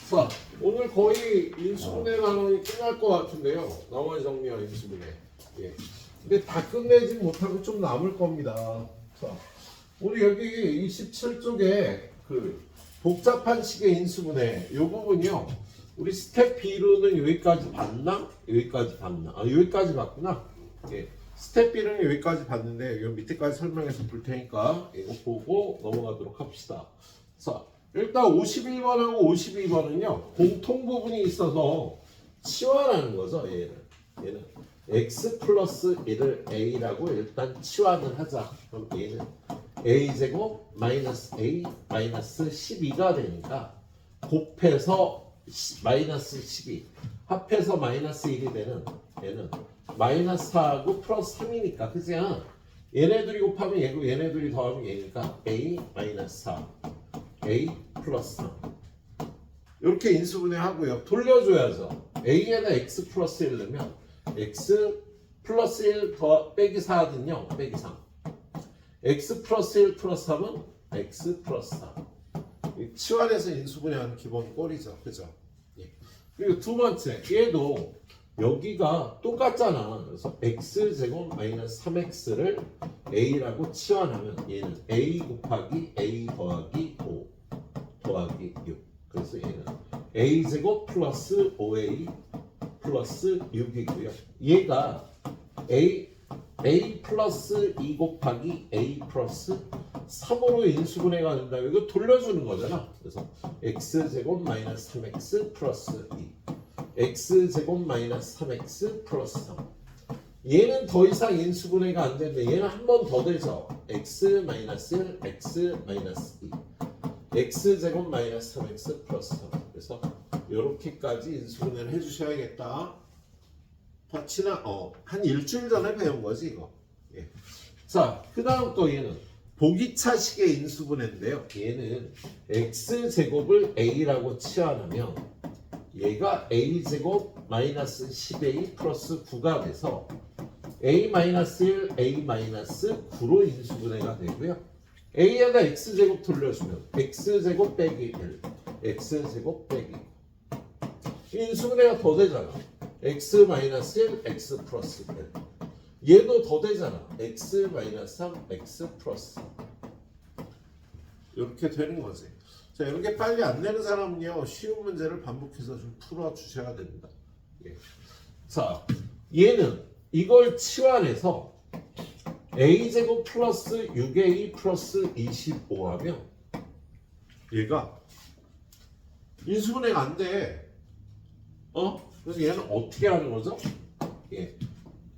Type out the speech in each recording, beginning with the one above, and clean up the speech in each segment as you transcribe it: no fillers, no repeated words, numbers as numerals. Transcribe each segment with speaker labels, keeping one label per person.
Speaker 1: 자, 오늘 거의 인수분해 나누이 끝날 것 같은데요. 나머지 정리와 인수분해. 예. 근데 다 끝내진 못하고 좀 남을 겁니다. 자, 우리 여기 27쪽에 그 복잡한 식의 인수분해 요 부분이요. 우리 스텝 B로는 여기까지 봤나? 여기까지 봤나? 아, 여기까지 봤구나. 예. 스텝 B는 여기까지 봤는데 요 밑에까지 설명해서 볼 테니까 이거 보고 넘어가도록 합시다. 자, 일단 51번하고 52번은요 공통 부분이 있어서 치환하는 거죠. 얘는 x 플러스 1을 a라고 일단 치환을 하자. 그럼 얘는 a제곱 마이너스 a 마이너스 12가 되니까 곱해서 마이너스 12 합해서 마이너스 1이 되는 얘는 마이너스 4하고 플러스 3이니까 그치? 얘네들이 곱하면 얘고 얘네들이 더하면 얘니까 a 마이너스 4 a 플러스 3 이렇게 인수분해 하고요. 돌려줘야죠. a에다 x 플러스 1 넣으면 x 플러스 1 더 빼기 4는 0 빼기 3 x 플러스 1 플러스 3은 x 플러스 4 치환해서 인수분해하는 기본 꼴이죠. 그죠? 예. 그리고 두 번째 얘도 여기가 똑같잖아. 그래서 x제곱 마이너스 3x를 a라고 치환하면 얘는 a 곱하기 a 더하기 5 더하기 6 그래서 얘는 a제곱 플러스 5a 플러스 6이고요. 얘가 a 플러스 2 곱하기 a 플러스 3으로 인수분해가 된다고 이거 돌려주는 거잖아. 그래서 x제곱 마이너스 3x 플러스 2 x제곱 마이너스 3x 플러스 3 얘는 더 이상 인수분해가 안 되는데 얘는 한 번 더 되죠. x 마이너스 1 x 마이너스 2 x제곱 마이너스 3x 플러스 3 그래서 이렇게까지 인수분해를 해주셔야겠다. 한 일주일 전에 배운 거지 이거. 예. 자, 그 다음 또 얘는 보기차식의 인수분해인데요. 얘는 x제곱을 a라고 치환하면 얘가 a제곱 마이너스 10a 플러스 9가 돼서 a 마이너스 1, a 마이너스 9로 인수분해가 되고요. a에다 x제곱 돌려주면 x제곱 빼기 1, x제곱 빼기 9 인수분해가 더 되잖아. x 마이너스 1, x 플러스 1 얘도 더 되잖아. x 마이너스 3, x 플러스 3 이렇게 되는 거지. 자, 이렇게 빨리 안 내는 사람은요 쉬운 문제를 반복해서 좀 풀어주셔야 됩니다. 예. 자, 얘는 이걸 치환해서 a제곱 플러스 6a 플러스 25 하면 얘가 인수분해가 안 돼. 그래서 얘는 어떻게 하는 거죠? 예.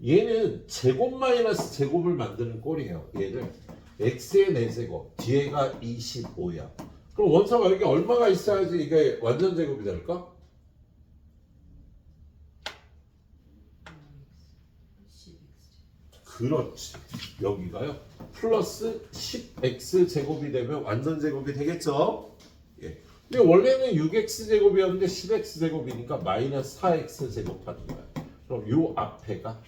Speaker 1: 얘는 제곱 마이너스 제곱을 만드는 꼴이에요. 얘를 x의 4제곱 뒤에가 25야. 그럼 원사가 여기 얼마가 있어야지 이게 완전 제곱이 될까? 그렇지. 여기가요. 플러스 10x 제곱이 되면 완전 제곱이 되겠죠? 예. 근데 원래는 6x 제곱이었는데 10x 제곱이니까 마이너스 4x 제곱하는 거야. 그럼 요 앞에가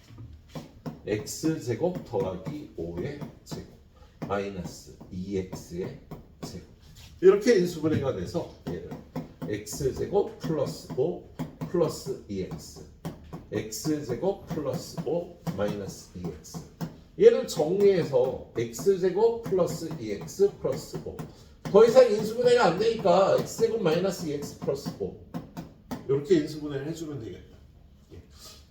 Speaker 1: x 제곱 더하기 5의 제곱 마이너스 2x의 제곱 이렇게 인수분해가 돼서 얘는 x 제곱 플러스 5 플러스 2x x 제곱 플러스 5 마이너스 2x 얘를 정리해서 x 제곱 플러스 2x 플러스 5 더 이상 인수분해가 안 되니까 x 제곱 마이너스 2x 플러스 5 이렇게 인수분해를 해주면 되겠다. 예.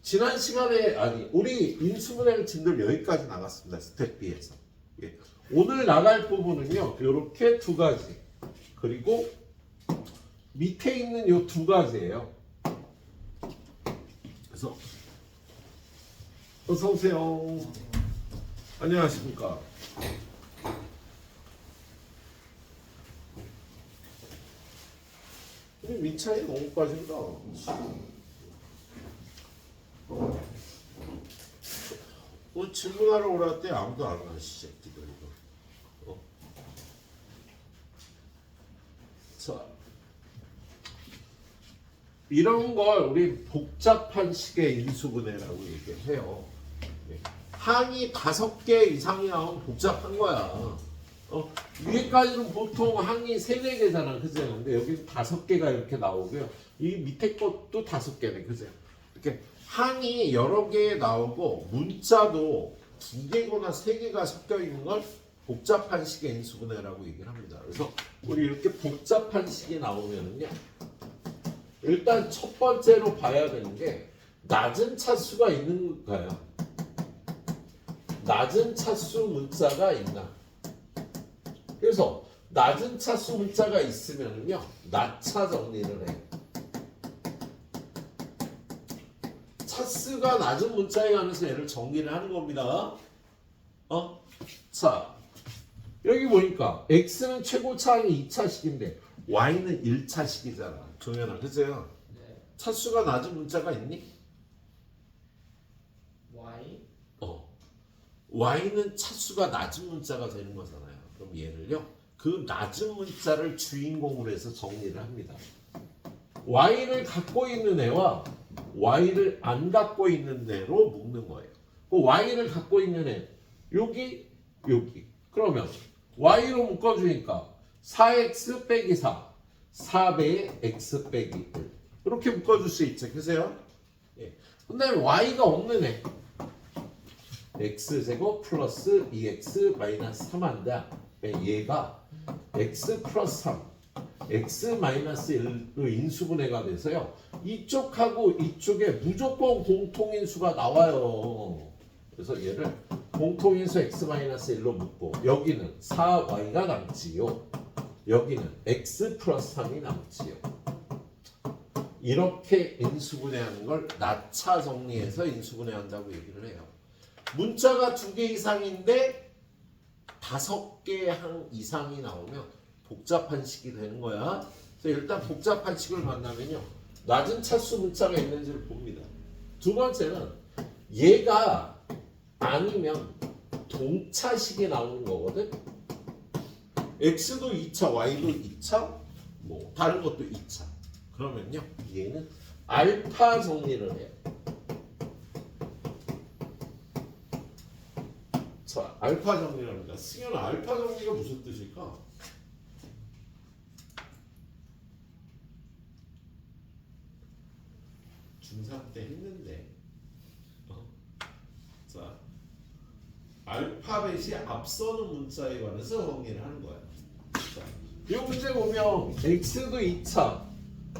Speaker 1: 지난 시간에 우리 인수분해를 진들 여기까지 나갔습니다. 스텝 B에서. 예. 오늘 나갈 부분은요 이렇게 두 가지 그리고 밑에 있는 요 두 가지예요. 그래서 어서 오세요. 안녕하십니까. 근데 민차이 너무 빠진다. 오늘 질문하러 오라 때 아무도 안 오는 새끼들 이거. 자, 이런 걸 우리 복잡한 식의 인수분해라고 얘기해요. 항이 5개 이상이 나오면 복잡한 거야. 위에까지는 보통 항이 3, 4개잖아. 그죠? 근데 여기 5개가 이렇게 나오고요. 이 밑에 것도 5개네. 그죠? 이렇게 항이 여러 개 나오고 문자도 2개거나 3개가 섞여 있는 걸 복잡한 식의 인수분해라고 얘기를 합니다. 그래서 우리 이렇게 복잡한 식이 나오면은요. 일단 첫 번째로 봐야 되는 게 낮은 차수가 있는가요? 낮은 차수 문자가 있나? 그래서 낮은 차수 문자가 있으면요 낮차 정리를 해. 차수가 낮은 문자에 관해서 얘를 정리를 하는 겁니다. 자 여기 보니까 x는 최고차항이 2차식인데 y는 1차식이잖아. 종현아, 그죠?
Speaker 2: 네.
Speaker 1: 차수가 낮은 문자가 있니?
Speaker 2: Y
Speaker 1: y는 차수가 낮은 문자가 되는 거잖아요. 그럼 얘를요 그 낮은 문자를 주인공으로 해서 정리를 합니다. y를 갖고 있는 애와 y를 안 갖고 있는 애로 묶는 거예요. 그 y를 갖고 있는 애 여기 그러면 y로 묶어주니까 4x 빼기 4 4배의 x 빼기 1 이렇게 묶어줄 수 있죠. 그세요? 예. 근데 y가 없는 애 x제곱 플러스 2x 마이너스 3한다. 얘가 x 플러스 3 x 마이너스 1로 인수분해가 돼서요 이쪽하고 이쪽에 무조건 공통인수가 나와요. 그래서 얘를 공통인수 x 마이너스 1로 묶고 여기는 4y가 남지요. 여기는 x 플러스 3이 남지요. 이렇게 인수분해하는 걸 낮차 정리해서 인수분해한다고 얘기를 해요. 문자가 2개 이상인데 5개 항 이상이 나오면 복잡한 식이 되는 거야. 그래서 일단 복잡한 식을 만나면요 낮은 차수 문자가 있는지를 봅니다. 두 번째는 얘가 아니면 동차식이 나오는 거거든. x도 2차, y도 2차, 뭐 다른 것도 2차. 그러면요 얘는 알파 정리를 해요. 자, 알파 정리랍니다. 승현아, 알파 정리가 무슨 뜻일까? 중3 때 했는데. 자, 알파벳이 앞서는 문자에 관해서 정리를 하는 거야. 자, 이 문제 보면 x도 2차,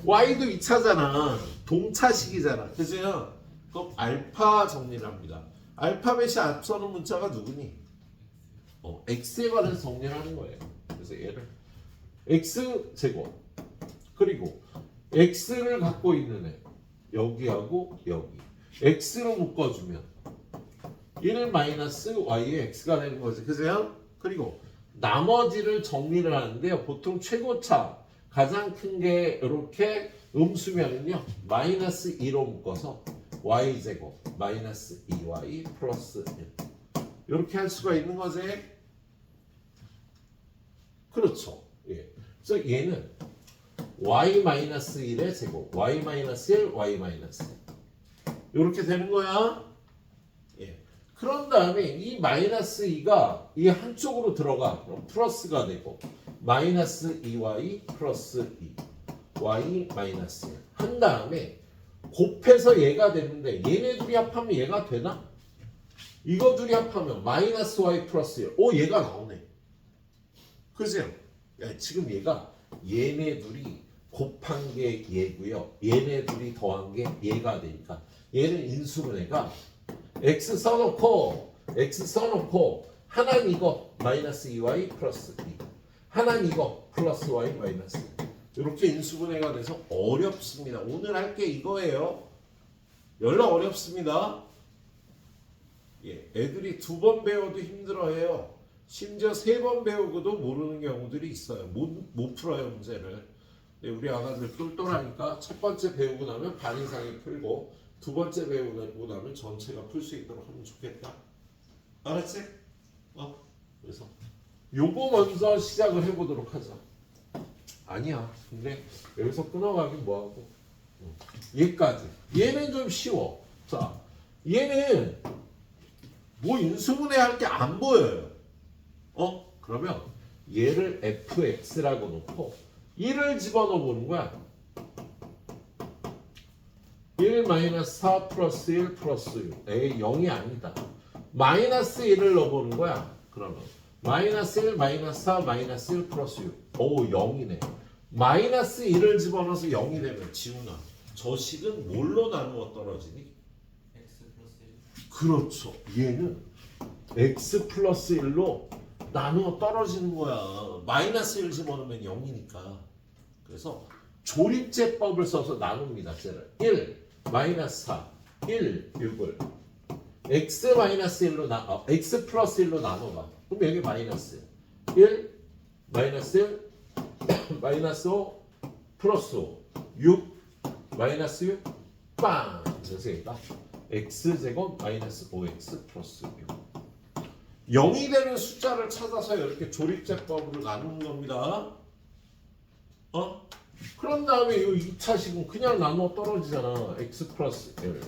Speaker 1: y도 2차잖아. 동차식이잖아. 그죠? 그럼 알파 정리를 합니다. 알파벳이 앞서는 문자가 누구니? x에 관해서 정리를 하는 거예요. 그래서 얘를 x제곱 그리고 x를 갖고 있는 애 여기하고 여기 x로 묶어주면 1 마이너스 y의 x가 되는 거지. 그죠? 그리고 나머지를 정리를 하는데요. 보통 최고차 가장 큰 게 이렇게 음수면은요 마이너스 2로 묶어서 y제곱 마이너스 2y 플러스 1 이렇게 할 수가 있는 거지. 그렇죠. 예. 그래서 얘는 y 마이너스 1의 제곱 y 마이너스 1 y 마이너스 1 이렇게 되는 거야. 예. 그런 다음에 이 마이너스 2가 이 한쪽으로 들어가 그럼 플러스가 되고 마이너스 2y 플러스 2 y 마이너스 1 한 다음에 곱해서 얘가 되는데 얘네 둘이 합하면 얘가 되나? 이거 둘이 합하면 마이너스 y 플러스 1 얘가 나오네. 그죠? 지금 얘가 얘네 둘이 곱한 게 얘고요. 얘네 둘이 더한 게 얘가 되니까 얘는 인수분해가 x 써놓고 하나는 이거 마이너스 2y 플러스 2 하나는 이거 플러스 y 마이너스 2 이렇게 인수분해가 돼서 어렵습니다. 오늘 할 게 이거예요. 연락 어렵습니다. 예, 애들이 2번 배워도 힘들어해요. 심지어 3번 배우고도 모르는 경우들이 있어요. 못 풀어요 문제를. 우리 아가들 똘똘하니까 첫 번째 배우고 나면 반 이상이 풀고 두 번째 배우고 나면 전체가 풀 수 있도록 하면 좋겠다. 알았지? 그래서 요거 먼저 시작을 해보도록 하자. 아니야. 근데 여기서 끊어가긴 뭐하고. 얘까지. 얘는 좀 쉬워. 자, 얘는 뭐 인수분해 할 게 안 보여요. 그러면 얘를 fx라고 놓고 1을 집어넣어 보는 거야. 1 마이너스 4 플러스 1 플러스 6. 에이 0이 아니다. 마이너스 1을 넣어보는 거야. 그러면 마이너스 1 마이너스 4 마이너스 1 플러스 6. 오 0이네. 마이너스 1을 집어넣어서 0이 되면 지훈아 저 식은 뭘로 나누어 떨어지니?
Speaker 2: x 플러스 1.
Speaker 1: 그렇죠. 얘는 x 플러스 1로 나누어 떨어지는 거야. 마이너스 1 집어넣으면 0이니까. 그래서 조립제법을 써서 나눕니다. 쟤를 1 마이너스 4 1 6을 x 마이너스 1로 x 플러스 1로 나눠봐. 그럼 여기 마이너스 1 마이너스 1 마이너스 5 플러스 5 6 마이너스 6 빵! 그래서 여기다 x제곱 마이너스 5x 플러스 6 0이 되는 숫자를 찾아서 이렇게 조립제법으로 나누는 겁니다. 그런 다음에 이 2차식은 그냥 나누어 떨어지잖아. x 플러스 1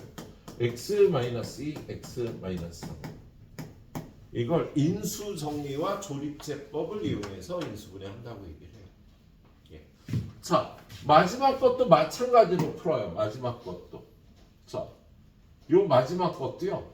Speaker 1: x 마이너스 2 x 마이너스 3 이걸 인수정리와 조립제법을 이용해서 인수분해한다고 얘기를 해요. 예. 자, 마지막 것도 마찬가지로 풀어요. 마지막 것도. 자, 요 마지막 것도요.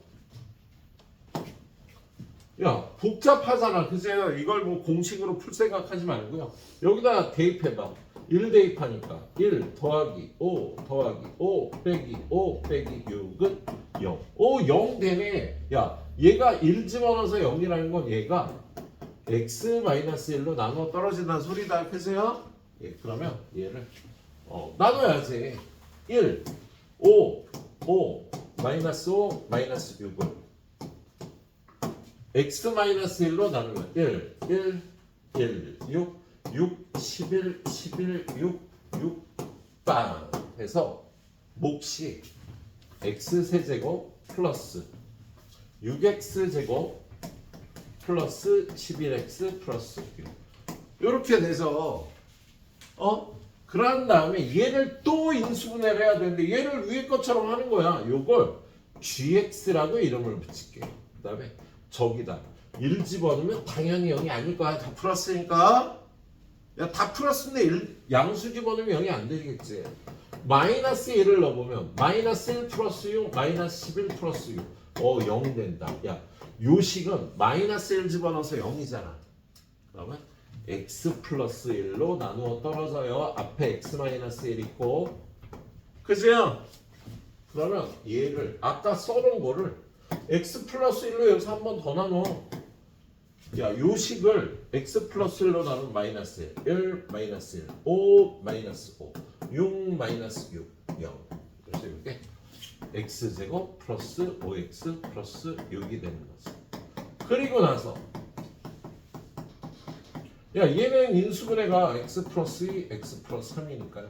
Speaker 1: 야, 복잡하잖아. 그죠? 이걸 뭐 공식으로 풀 생각하지 말고요. 여기다 대입해봐. 1 대입하니까 1 더하기 5 더하기 5 빼기 5 빼기 6은 0. 오, 0 되네. 야, 얘가 1 집어넣어서 0이라는 건 얘가 x-1로 나눠 떨어진다는 소리다. 그죠? 예, 그러면 얘를 나눠야지. 1, 5, 5, 마이너스 5, 마이너스 6을 x-1로 나누면 1, 1, 1, 6, 6, 11, 11, 6, 6, 빵 해서 몫이 x세제곱 플러스 6x제곱 플러스 11x 플러스 6 이렇게 돼서 그런 다음에 얘를 또 인수분해를 해야 되는데 얘를 위에 것처럼 하는 거야. 요걸 gx라고 이름을 붙일게. 그 다음에 저기다 1 집어넣으면 당연히 0이 아닐 거야. 다 풀었으니까. 야, 다 풀었는데 양수 집어넣으면 0이 안 되겠지. 마이너스 1을 넣어보면 마이너스 1 플러스 6 마이너스 11 플러스 6 0 된다. 야, 요 식은 마이너스 1 집어넣어서 0이잖아. 그러면 x 플러스 1로 나누어 떨어져요. 앞에 x 마이너스 1 있고. 그죠? 그러면 얘를 아까 써놓은 거를 x 플러스 1로 여기서 한 번 더 나눠. 야, 요 식을 x 플러스 1로 나누면 마이너스 1, 1 마이너스 1, 5 마이너스 5, 6 마이너스 6, 0. 그래서 이게 x제곱 플러스 5x 플러스 6이 되는 거지. 그리고 나서 야, 얘는 인수분해가 x 플러스 2, x 플러스 3이니까요.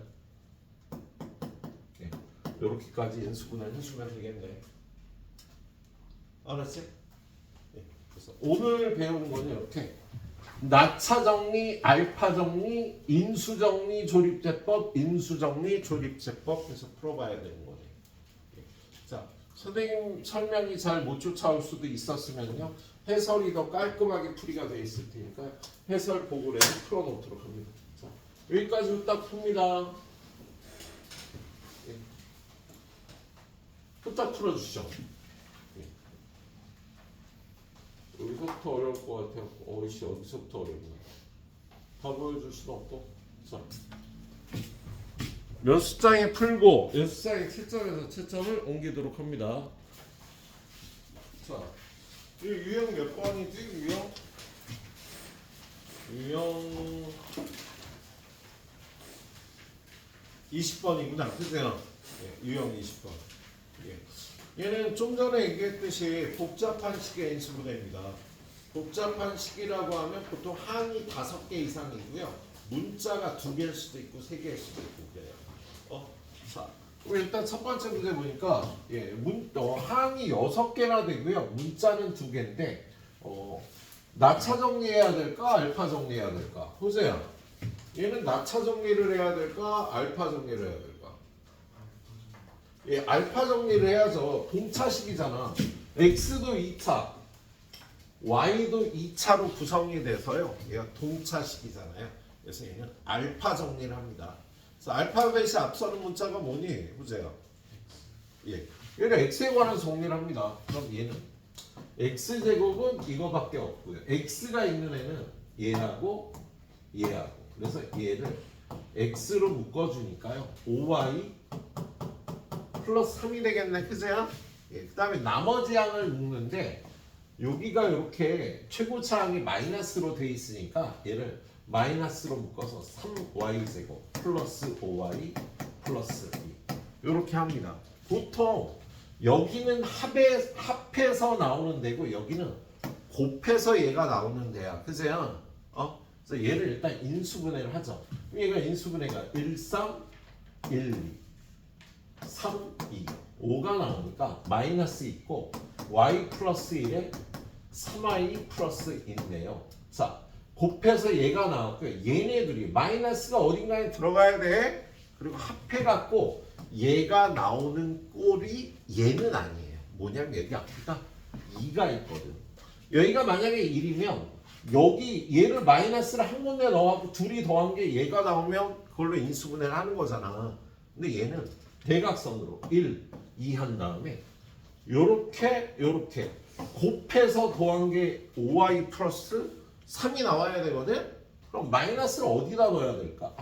Speaker 1: 예, 이렇게까지 인수분해를 해주면 되겠네. 알았지? 예, 그래서 오늘 배우는 거는 이렇게 나차정리, 알파정리, 인수정리, 조립제법, 인수정리, 조립제법 해서 풀어봐야 되는 거네. 예. 자, 선생님 설명이 잘 못 쫓아올 수도 있었으면요. 해설이 더 깔끔하게 풀이가 돼 있을 테니까 해설 보고를 풀어놓도록 합니다. 자, 여기까지 후딱 풉니다. 예. 후딱 풀어주시죠. 예. 여기서부터 어려울 것 같아요. 어이씨, 어디서부터 어렵나. 다 보여줄 수는 없고. 자, 연습장에 풀고 연습장에 채점에서 채점을 옮기도록 합니다. 자, 이 유형 몇 번이지? 유형 20번이구나. 그죠? 예, 유형 20번. 예. 얘는 좀 전에 얘기했듯이 복잡한 식의 인수분해입니다. 복잡한 식이라고 하면 보통 항이 5개 이상이고요. 문자가 2개일 수도 있고 3개일 수도 있고 그래요. 자, 일단 첫 번째 문제 보니까 항이 6개나 되고요. 문자는 2개인데 나차 정리해야 될까? 알파 정리해야 될까? 보세요. 얘는 나차 정리를 해야 될까? 알파 정리를 해야 될까? 예, 알파 정리를 해야죠. 동차식이잖아. x도 2차, y도 2차로 구성이 돼서요. 얘가 동차식이잖아요. 그래서 얘는 알파 정리를 합니다. 그래서 알파벳이 앞서는 문자가 뭐니? 보세요. 예. 얘는 x에 관한 정리를 합니다. 그럼 얘는 x제곱은 이거밖에 없고요. x가 있는 애는 얘하고 얘하고. 그래서 얘를 x로 묶어주니까요. 5y 플러스 3이 되겠네. 그죠? 예. 그 다음에 나머지 양을 묶는데 여기가 이렇게 최고차항이 마이너스로 돼 있으니까 얘를 마이너스로 묶어서 3y제곱 플러스 5y 플러스 2 이렇게 합니다. 보통 여기는 합해서 나오는 데고 여기는 곱해서 얘가 나오는 데야. 그죠? 그래서 얘를 일단 인수분해를 하죠. 얘가 인수분해가 1, 3, 1, 2, 3, 2, 5가 나오니까 마이너스 있고 y 플러스 1에 3y 플러스 있네요. 자, 곱해서 얘가 나왔고요. 얘네들이 마이너스가 어딘가에 들어가야 돼. 그리고 합해갖고 얘가 나오는 꼴이 얘는 아니에요. 뭐냐면 여기 앞에가 2가 있거든. 여기가 만약에 1이면 여기 얘를 마이너스를 한 군데 넣어갖고 둘이 더한 게 얘가 나오면 그걸로 인수분해를 하는 거잖아. 근데 얘는 대각선으로 1, 2 한 다음에 요렇게 곱해서 더한 게 5y 플러스 3이 나와야 되거든? 그럼 마이너스를 어디다 넣어야 될까?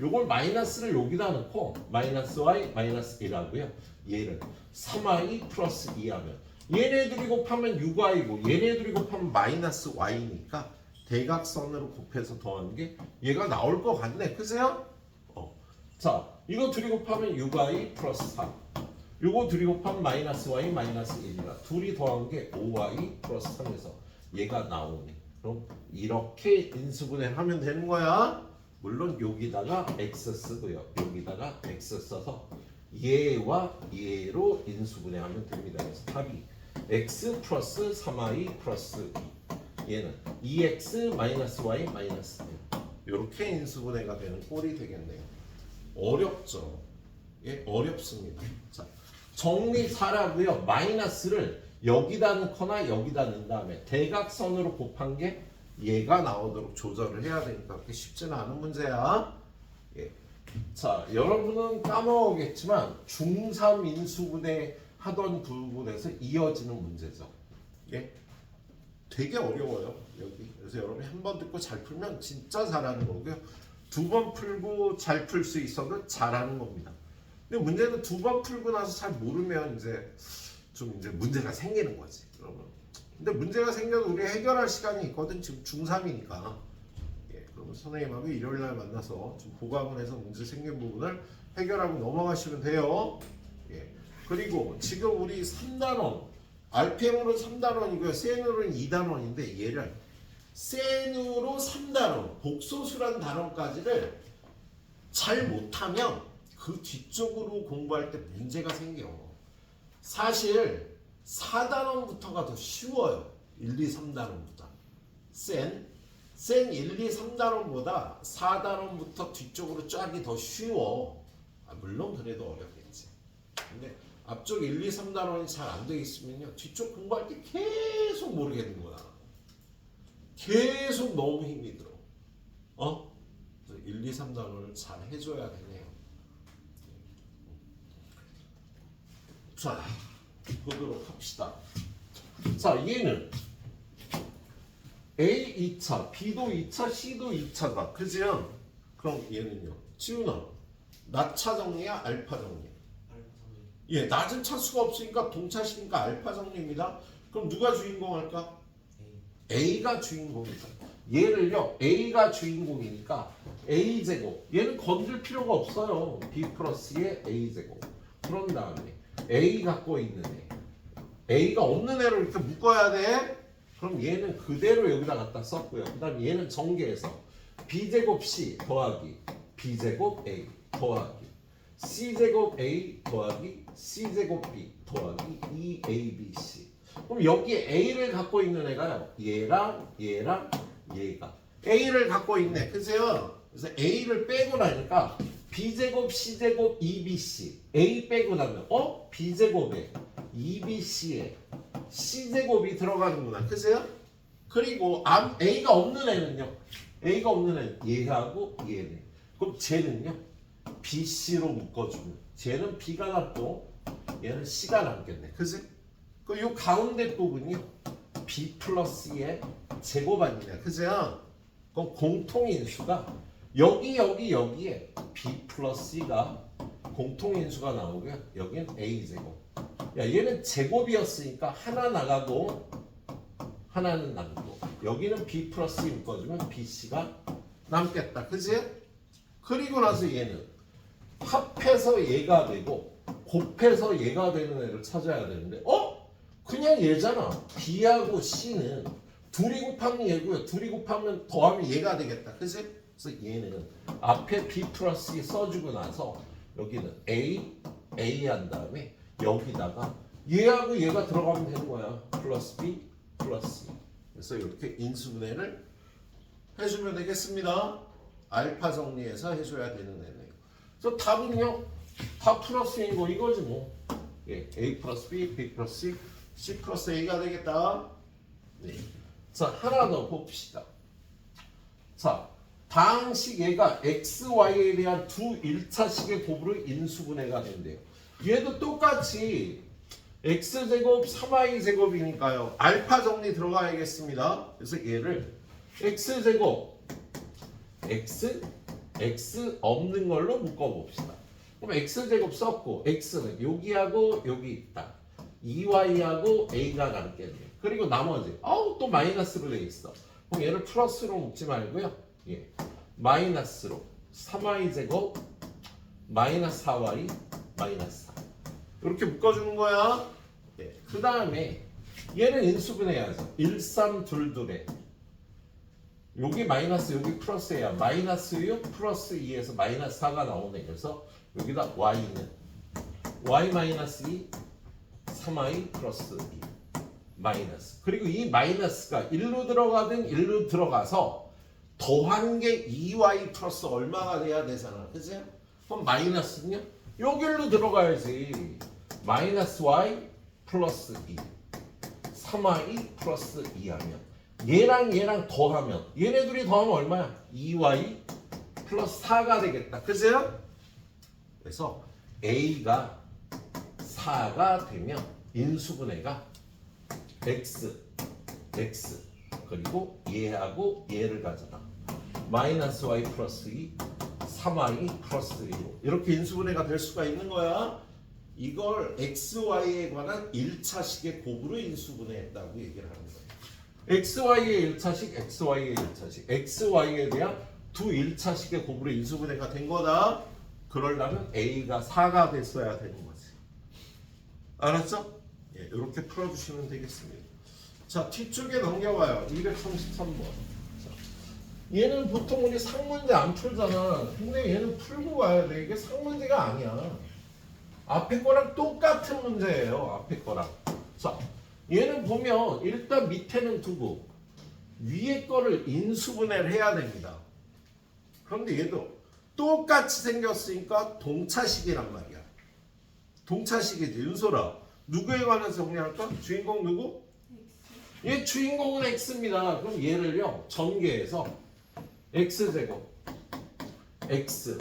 Speaker 1: 요걸 마이너스를 여기다 넣고 마이너스 y 마이너스 1하고요. 얘를 3y 플러스 2 하면 얘네들이 곱하면 6y고 얘네들이 곱하면 마이너스 y니까 대각선으로 곱해서 더하는 게 얘가 나올 것 같네. 그죠? 자, 이거 둘이 곱하면 6y 플러스 3 요거 둘이 곱하면 마이너스 y 마이너스 1이라 둘이 더한 게 5y 플러스 3에서 얘가 나오네. 그럼 이렇게 인수분해를 하면 되는 거야. 물론 여기다가 x 쓰고요. 여기다가 x 써서 얘와 얘로 인수분해하면 됩니다. 그래서 답이 x 플러스 3y 플러스 2 얘는 2x 마이너스 y 마이너스 1 이렇게 인수분해가 되는 꼴이 되겠네요. 어렵죠? 예, 어렵습니다. 자, 정리 잘하고요. 마이너스를 여기다 넣거나 여기다 넣은 다음에 대각선으로 곱한 게 얘가 나오도록 조절을 해야 되니까 그렇게 쉽지는 않은 문제야. 예. 자, 여러분은 까먹었겠지만 중3 인수분해 하던 부분에서 이어지는 문제죠. 예. 되게 어려워요. 여기. 그래서 여러분이 한 번 듣고 잘 풀면 진짜 잘하는 거고요. 두 번 풀고 잘 풀 수 있어도 잘하는 겁니다. 근데 문제는 두 번 풀고 나서 잘 모르면 이제 문제가 생기는 거지, 여러분. 근데 문제가 생겨도 우리 해결할 시간이 있거든. 지금 중3이니까. 예, 그러면 선생님하고 일요일 날 만나서 좀 보강원에서 문제 생긴 부분을 해결하고 넘어가시면 돼요. 예. 그리고 지금 우리 3단원, RPM으로 3단원이고요. 센으로는 2단원인데 얘를 센으로 3단원, 복소수란 단원까지를 잘 못하면 그 뒤쪽으로 공부할 때 문제가 생겨. 사실 4단원부터가 더 쉬워요. 1, 2, 3단원보다. 센 1, 2, 3단원보다 4단원부터 뒤쪽으로 쫙이 더 쉬워. 물론 그래도 어렵겠지. 근데 앞쪽 1, 2, 3단원이 잘 안 돼 있으면요. 뒤쪽 공부할 때 계속 모르겠는 거야. 계속 너무 힘이 들어. 그래서 1, 2, 3단원을 잘 해줘야 되네요. 자, 보도록 합시다. 자, 얘는 A 2차, B도 2차, C도 2차다. 그죠? 그럼 얘는요. 지훈아, 낮차 정리야, 알파 정리? 예, 낮은 차수가 없으니까 동차식이니까 알파 정리입니다. 그럼 누가 주인공 할까? A가 주인공이죠. 얘를요, A가 주인공이니까 A제곱. 얘는 건들 필요가 없어요. B 플러스의 A제곱. 그런 다음에 A 갖고 있는 애. A가 없는 애를 이렇게 묶어야 돼. 그럼 얘는 그대로 여기다 갖다 썼고요. 그 다음에 얘는 전개해서 B제곱 C 더하기 B제곱 A 더하기 C제곱 A 더하기 C제곱 B 더하기 2ABC. 그럼 여기에 A를 갖고 있는 애가요. 얘랑 얘랑 얘가 A를 갖고 있네. 그죠? 그래서 A를 빼고 나니까 B제곱 C제곱 2BC A 빼고 나면 B제곱에 2BC에 c제곱이 들어가는구나. 그세요? 그리고 a가 없는 애는요. a가 없는 애는 얘하고 얘네. 그럼 쟤는요. bc로 묶어주면 쟤는 b가 남고 얘는 c가 남겠네. 그지? 그럼 요 가운데 부분이요. b 플러스의 제곱 아니냐. 그죠? 그럼 공통인수가 여기에 b 플러스 c가 공통인수가 나오고요. 여기는 a제곱. 야, 얘는 제곱이었으니까 하나 나가고 하나는 남고 여기는 b 플러스 2 묶어주면 bc가 남겠다. 그지? 그리고 나서 얘는 합해서 얘가 되고 곱해서 얘가 되는 애를 찾아야 되는데 그냥 얘잖아. b하고 c는 둘이 곱하면 얘고요. 둘이 곱하면 더하면 얘가 되겠다. 그지? 그래서 얘는 앞에 b 플러스 2 써주고 나서 여기는 a 한 다음에 여기다가 얘하고 얘가 들어가면 되는 거야. 플러스 b 플러스 2. 그래서 이렇게 인수분해를 해주면 되겠습니다. 알파 정리해서 해줘야 되는 애네요. 그래서 답은요. 다 플러스인 거 이거지 뭐. 예, a 플러스 b, b 플러스 c, c 플러스 a가 되겠다. 네. 자, 하나 더 봅시다. 자, 다항식 얘가 x, y에 대한 두 1차식의 곱으로 인수분해가 된대요. 얘도 똑같이 x제곱 3y제곱이니까요. 알파 정리 들어가야겠습니다. 그래서 얘를 x제곱 x 없는 걸로 묶어봅시다. 그럼 x제곱 썼고 x는 여기하고 여기 있다. 2y하고 a가 남겠네요. 그리고 나머지 또 마이너스로 돼 있어. 그럼 얘를 플러스로 묶지 말고요. 예. 마이너스로 3y제곱 마이너스 4y 마이너스 4 이렇게 묶어주는 거야. 예. 그 다음에 얘는 인수분해야죠. 1, 3, 2, 2에 여기 마이너스 여기 플러스야. 마이너스 6 플러스 2에서 마이너스 4가 나오네. 그래서 여기다 y는 y 마이너스 2 3y 플러스 2 마이너스. 그리고 이 마이너스가 1로 들어가든 1로 들어가서 더한 게 2y 플러스 얼마가 돼야 되잖아. 그치? 그럼 마이너스는요? 여기로 들어가야지. 마이너스 y 플러스 2 3y 플러스 2 하면 얘랑 더하면 얘네 둘이 더하면 얼마야? 2y 플러스 4가 되겠다. 그죠? 그래서 a가 4가 되면 인수분해가 x 그리고 얘하고 얘를 가져라. 마이너스 y 플러스 2 3y 플러스 1로 이렇게 인수분해가 될 수가 있는 거야. 이걸 x, y에 관한 1차식의 곱으로 인수분해했다고 얘기를 하는 거예요. x, y의 1차식, x, y의 1차식, x, y에 대한 두 1차식의 곱으로 인수분해가 된 거다. 그러려면 a가 4가 됐어야 되는 거지. 알았죠? 예, 이렇게 풀어주시면 되겠습니다. 자, 뒤쪽에 넘겨봐요. 233번. 얘는 보통 우리 상문제 안 풀잖아. 근데 얘는 풀고 가야 돼. 이게 상문제가 아니야. 앞에 거랑 똑같은 문제예요. 앞에 거랑. 자, 얘는 보면 일단 밑에는 두고 위에 거를 인수분해를 해야 됩니다. 그런데 얘도 똑같이 생겼으니까 동차식이란 말이야. 동차식이지. 윤소라. 누구에 관해서 정리할까? 주인공 누구? 얘 주인공은 x입니다. 그럼 얘를요. 전개해서 x제곱 x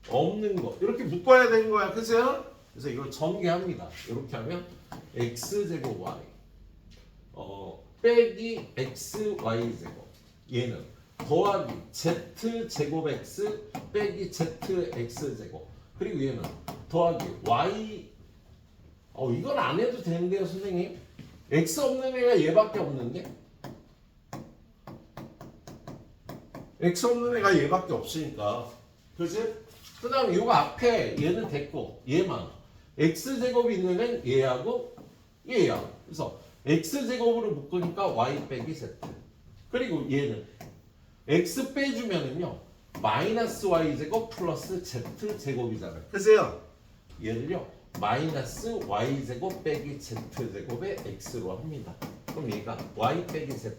Speaker 1: 없는 거 이렇게 묶어야 되는 거야. 그죠? 그래서 이걸 전개합니다. 이렇게 하면 x제곱 y 빼기 xy제곱 얘는 더하기 z제곱 x 빼기 zx제곱 그리고 얘는 더하기 y 이건 안 해도 되는데요 선생님. x 없는 애가 얘밖에 없는데 x 없는 애가 얘밖에 없으니까 그치? 그 다음에 이거 앞에 얘는 됐고 얘만 x제곱이 있는 애는 얘하고 얘야. 그래서 x제곱으로 묶으니까 y 빼기 z 그리고 얘는 x 빼주면은요 마이너스 y제곱 플러스 z제곱이잖아요. 그래서요 얘를요 마이너스 y제곱 빼기 z제곱의 x로 합니다. 그럼 얘가 y 빼기 z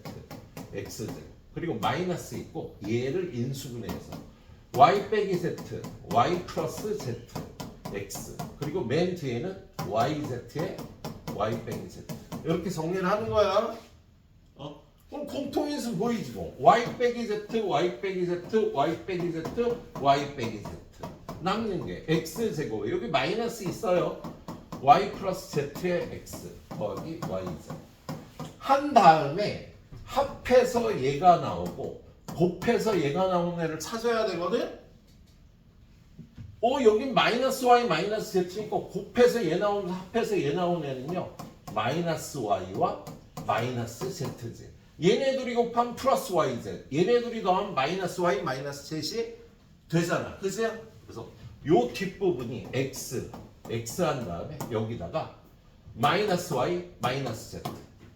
Speaker 1: x제곱 그리고 마이너스 있고 얘를 인수분해해서 y 빼기 z y 플러스 z x 그리고 맨 뒤에는 yz의 y 빼기 z 이렇게 정리를 하는 거야. 그럼 공통인수 보이지 뭐. y 빼기 z, y 빼기 z, y 빼기 z, y 빼기 z. 남는 게 x제곱. 여기 마이너스 있어요. y 플러스 z의 x 더하기 yz. 한 다음에 합해서 얘가 나오고 곱해서 얘가 나오는 애를 찾아야 되거든. 여긴 마이너스 y 마이너스 z니까 곱해서 얘 나오면서 합해서 얘 나오는 애는요. 마이너스 y와 마이너스 z지. 얘네 둘이 곱하면 플러스 yz. 얘네 둘이 더하면 마이너스 y 마이너스 z이 되잖아. 그죠? 그래서 요 뒷부분이 x 한 다음에 여기다가 마이너스 y 마이너스 z.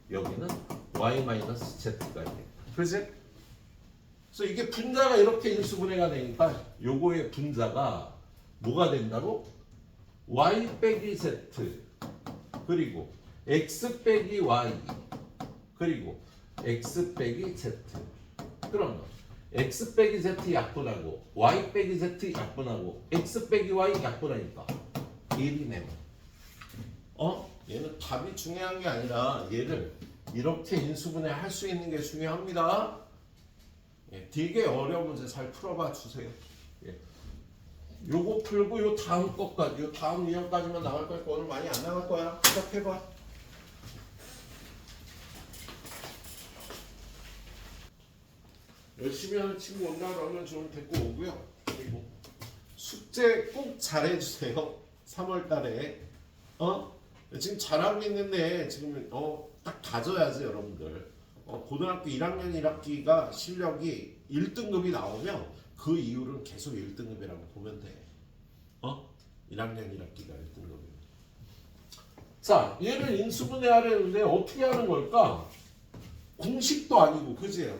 Speaker 1: 여기는 y 마이너스 z가 있네. 그지? 그래서 이게 분자가 이렇게 인수분해가 되니까 요거의 분자가 뭐가 된다고? y 빼기 z 그리고 x 빼기 y 그리고 x 빼기 z. 그러면 x 빼기 z 약분하고 y 빼기 z 약분하고 x 빼기 y 약분하니까 1이네. 얘는 답이 중요한 게 아니라 얘를 이렇게 인수분해 할 수 있는 게 중요합니다. 되게 어려운 문제 잘 풀어봐 주세요. 요거 풀고 요 다음 것까지, 요 다음 유형까지만 나갈 거니까 오늘 많이 안 나갈 거야. 시작해봐. 열심히 하는 친구 온다 그러면 좀 데리고 오고요. 그리고 숙제 꼭 잘해주세요. 3월 달에. 지금 잘하고 있는데 지금 딱 가져야지 여러분들. 고등학교 1학년 1학기가 실력이 1등급이 나오면 그 이후로는 계속 1등급이라고 보면 돼. 1학년 1학기가 1등급이면. 자, 얘를 인수분해하려는데 어떻게 하는 걸까? 공식도 아니고, 그지?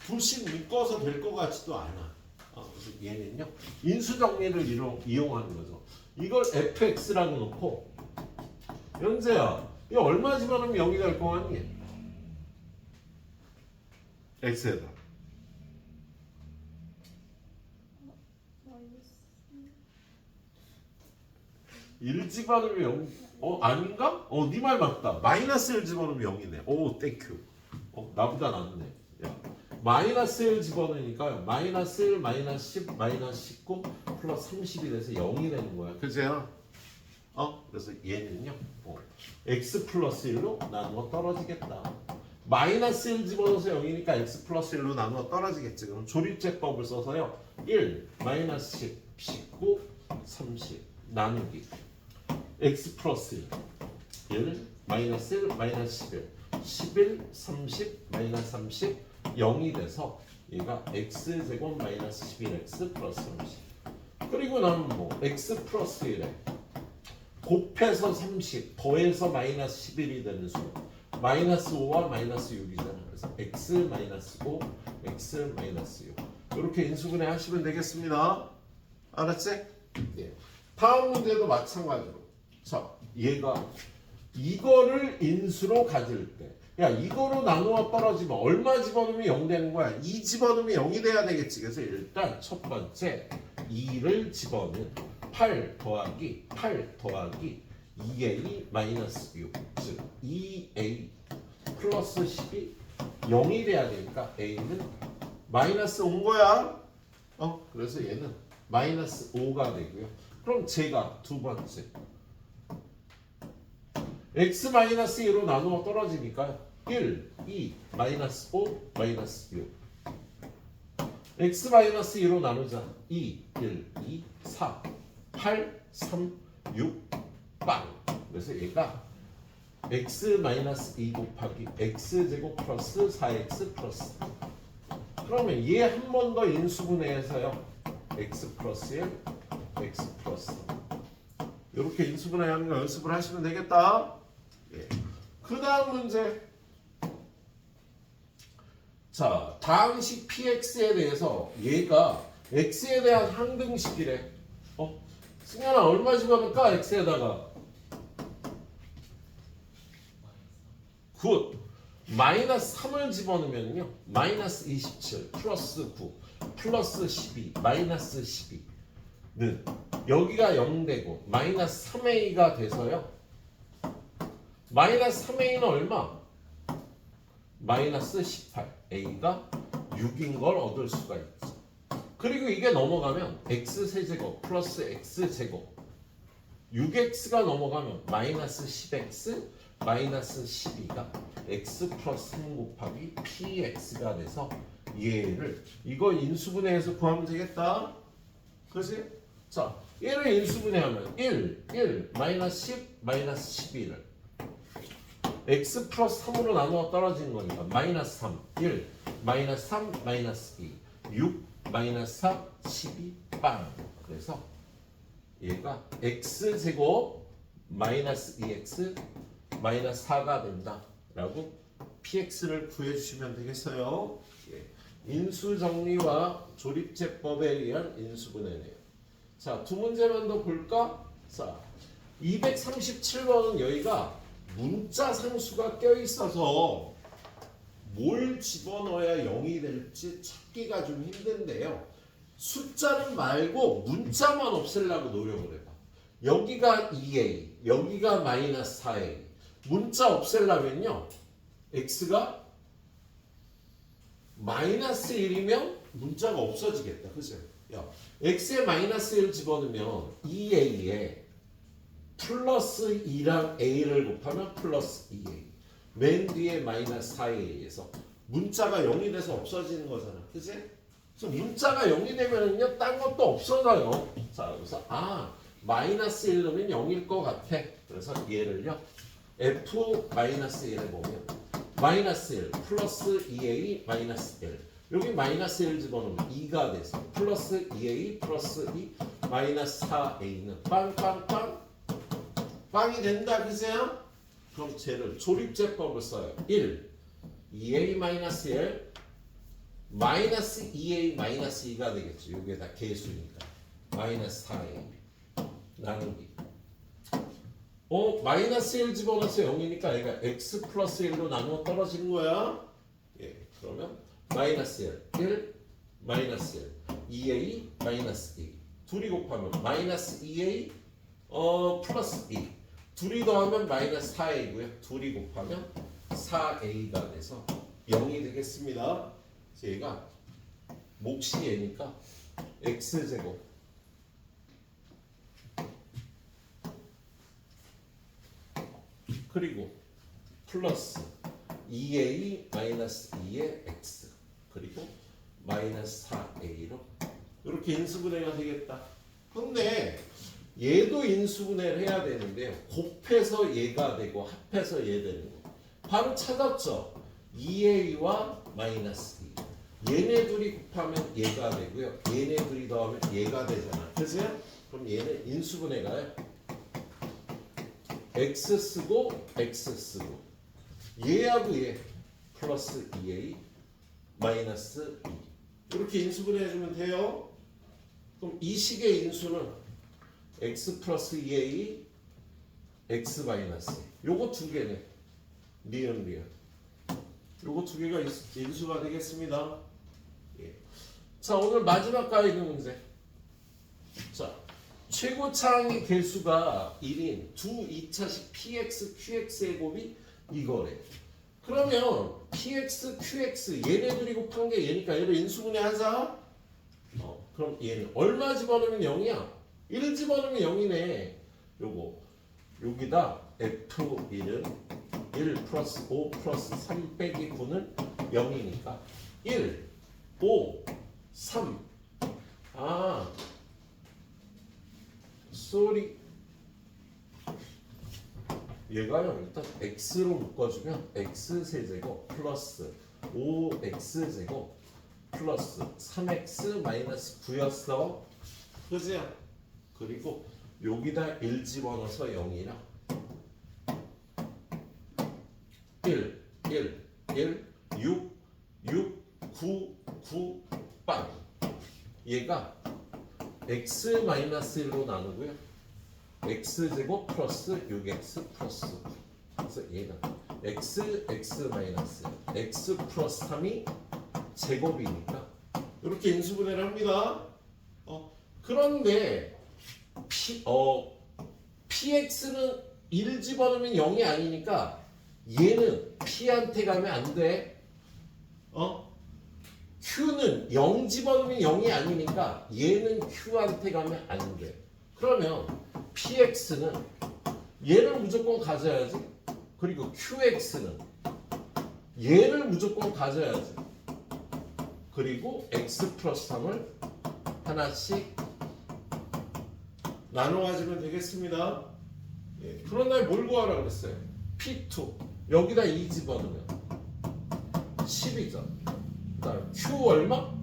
Speaker 1: 둘씩 묶어서 될 것 같지도 않아. 그래서 얘는요, 인수정리를 이용하는 거죠. 이걸 fx라고 놓고, 연재야, 이거 얼마 집어넣으면 0이 될 거 같니? x에다. 일 집어넣으면 0. 아닌가? 네 말 맞다. 마이너스 1 집어넣으면 0이네. 오, 땡큐. 나보다 낫네. 야. 마이너스 1 집어넣으니까 마이너스 1, 마이너스 10, 마이너스 19 플러스 30이 돼서 0이 되는 거야. 그죠? 그래서 얘는요. x 플러스 1로 나누어 떨어지겠다. 마이너스 1 집어넣어서 0이니까 x 플러스 1로 나누어 떨어지겠지. 그럼 조립제법을 써서요. 1, 마이너스 10, 19, 30 나누기 x 플러스 1 얘는 마이너스 1, 마이너스 11 11, 30, 마이너스 30 0이 돼서 얘가 x제곱 마이너스 11x 플러스 30 그리고 나면 뭐 x 플러스 1에 곱해서 30 더해서 마이너스 11이 되는 수 마이너스 5와 마이너스 6이잖아. 그래서 x 마이너스 5, x 마이너스 6 이렇게 인수분해 하시면 되겠습니다. 알았지? 예. 다음 문제도 마찬가지로 자 얘가 이거를 인수로 가질 때 야 이거로 나누어 떨어지면 얼마 집어넣으면 0 되는 거야? 2 집어넣으면 0이 돼야 되겠지. 그래서 일단 첫 번째 2를 집어넣으면 8 더하기 2a 마이너스 6 즉 2a 플러스 10이 0이 돼야 되니까 a는 마이너스 5인 거야. 그래서 얘는 마이너스 5가 되고요. 그럼 제가 두 번째 x 마이너스 2로 나누어 떨어지니까 1, 2, 마이너스 5, 마이너스 6 x 마이너스 2로 나누자 2, 1, 2, 4, 8, 3, 6, 빵. 그래서 얘가 x 마이너스 2 곱하기 x제곱 플러스 4x 플러스 그러면 얘 한 번 더 인수분해해서요 x 플러스 1, x 플러스 이렇게 인수분해하는 거 연습을 하시면 되겠다. 예. 그 다음 문제 자 다항식 px에 대해서 얘가 x에 대한 항등식이래. 승현아 얼마 집어넣을까 x에다가 굿 마이너스 3을 집어넣으면요 마이너스 27 플러스 9 플러스 12 마이너스 12는 여기가 0 되고 마이너스 3a가 돼서요 마이너스 3a는 얼마? 마이너스 18. a가 6인 걸 얻을 수가 있지. 그리고 이게 넘어가면 x세제곱 플러스 x제곱 6x가 넘어가면 마이너스 10x 마이너스 12가 x 플러스 3 곱하기 px가 돼서 얘를 이거 인수분해해서 구하면 되겠다. 그렇지? 자, 얘를 인수분해하면 1, 마이너스 10, 마이너스 11을 x 플러스 3으로 나누어 떨어지는 거니까 마이너스 3, 1, 마이너스 3, 마이너스 2, 6, 마이너스 4, 12, 빵. 그래서 얘가 x제곱 마이너스 2x 마이너스 4가 된다 라고 px를 구해주시면 되겠어요. 예. 인수정리와 조립제법에 의한 인수분해네요. 자, 두 문제만 더 볼까? 자, 237번은 여기가 문자 상수가 껴있어서 뭘 집어넣어야 0이 될지 찾기가 좀 힘든데요. 숫자는 말고 문자만 없애려고 노력을 해봐. 여기가 2a, 여기가 마이너스 4a. 문자 없애려면요. x가 마이너스 1이면 문자가 없어지겠다. 그죠? 야, x에 마이너스 1 집어넣으면 2a에 플러스 2랑 a를 곱하면 플러스 2a. 맨 뒤에 마이너스 4a에서 문자가 0이 돼서 없어지는 거잖아. 그지? 그래서 문자가 0이 되면은요, 딴 것도 없어져요. 자, 그래서 마이너스 1 넣으면 0일 것 같아. 그래서 얘를요, f 마이너스 1에 보면 마이너스 1 플러스 2a 마이너스 1. 여기 마이너스 1 집어넣으면 2가 돼서 플러스 2a 플러스 2 마이너스 4a는 빵빵빵 빵이 된다. 그세요? 그럼 쟤를 조립제법을 써요. 1, 2a 마이너스 1 마이너스 2a 마이너스 2가 되겠죠. 이게 다 개수니까. 마이너스 4a 나누기. 마이너스 1 집어넣어서 0이니까 얘가 x 플러스 1로 나누어 떨어지는 거야. 예, 그러면 마이너스 1, 마이너스 1, 2a 마이너스 2. 둘이 곱하면 마이너스 2a 플러스 2. 둘이 더하면 마이너스 4a고요. 둘이 곱하면 4a가 돼서 0이 되겠습니다. 얘가 몫이 얘니까 x제곱 그리고 플러스 2a 마이너스 2의 x 그리고 마이너스 4a로 이렇게 인수분해가 되겠다. 근데 얘도 인수분해를 해야 되는데요. 곱해서 얘가 되고 합해서 얘 되는 거. 바로 찾았죠. 2a와 마이너스 2. 얘네 둘이 곱하면 얘가 되고요. 얘네 둘이 더하면 얘가 되잖아. 그죠? 그럼 얘는 인수분해가요. x 쓰고 x 쓰고 얘하고 얘 플러스 2a 마이너스 2 이렇게 인수분해 해주면 돼요. 그럼 이 식의 인수는 x 플러스 2a x 마이너스 요거 두 개네. 리은 요거 두 개가 인수가 되겠습니다. 예. 자, 오늘 마지막 가이드 문제. 자, 최고차항의 개수가 1인 두 2차식 px, qx의 곱이 이거래. 그러면 px, qx 얘네들이 곱한 게 얘니까 얘를 인수분해 하자. 그럼 얘는 얼마 집어넣으면 0이야? 1 집어넣으면 0이네. 요거 여기다 f1은 1 플러스 5 플러스 3 빼기 9는 0이니까 1, 5, 3 쏘리 얘가요 일단 x로 묶어주면 x세제곱 플러스 5x제곱 플러스 3x 마이너스 9였어. 그지? 그리고 여기다 1 집어넣어서 0이라 1, 1, 1, 6, 6, 9, 9, 빵. 얘가 x 마이너스 1로 나누고요. x제곱 플러스 6x 플러스 9. 그래서 얘는 x 마이너스 x 플러스 3이 제곱이니까 이렇게 인수분해를 합니다. 그런데 px는 1 집어넣으면 0이 아니니까 얘는 P한테 가면 안 돼. Q는 0 집어넣으면 0이 아니니까 얘는 Q한테 가면 안 돼. 그러면 PX는 얘를 무조건 가져야지. 그리고 QX는 얘를 무조건 가져야지. 그리고 X 플러스 3을 하나씩 나눠 가지면 되겠습니다. 예. 그런 날 뭘 구하라 그랬어요? P2 여기다 2 집어넣으면 10이죠. 그 다음 Q 얼마?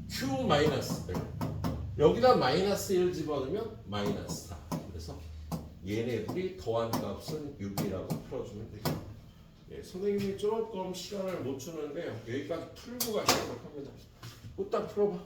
Speaker 1: Q 마이너스 1 여기다 마이너스 1 집어넣으면 마이너스 4 그래서 얘네들이 더한 값은 6이라고 풀어주면 되죠. 예, 선생님이 조금 시간을 못 주는데요. 여기까지 풀고 가시도록 합니다. 후딱 풀어봐.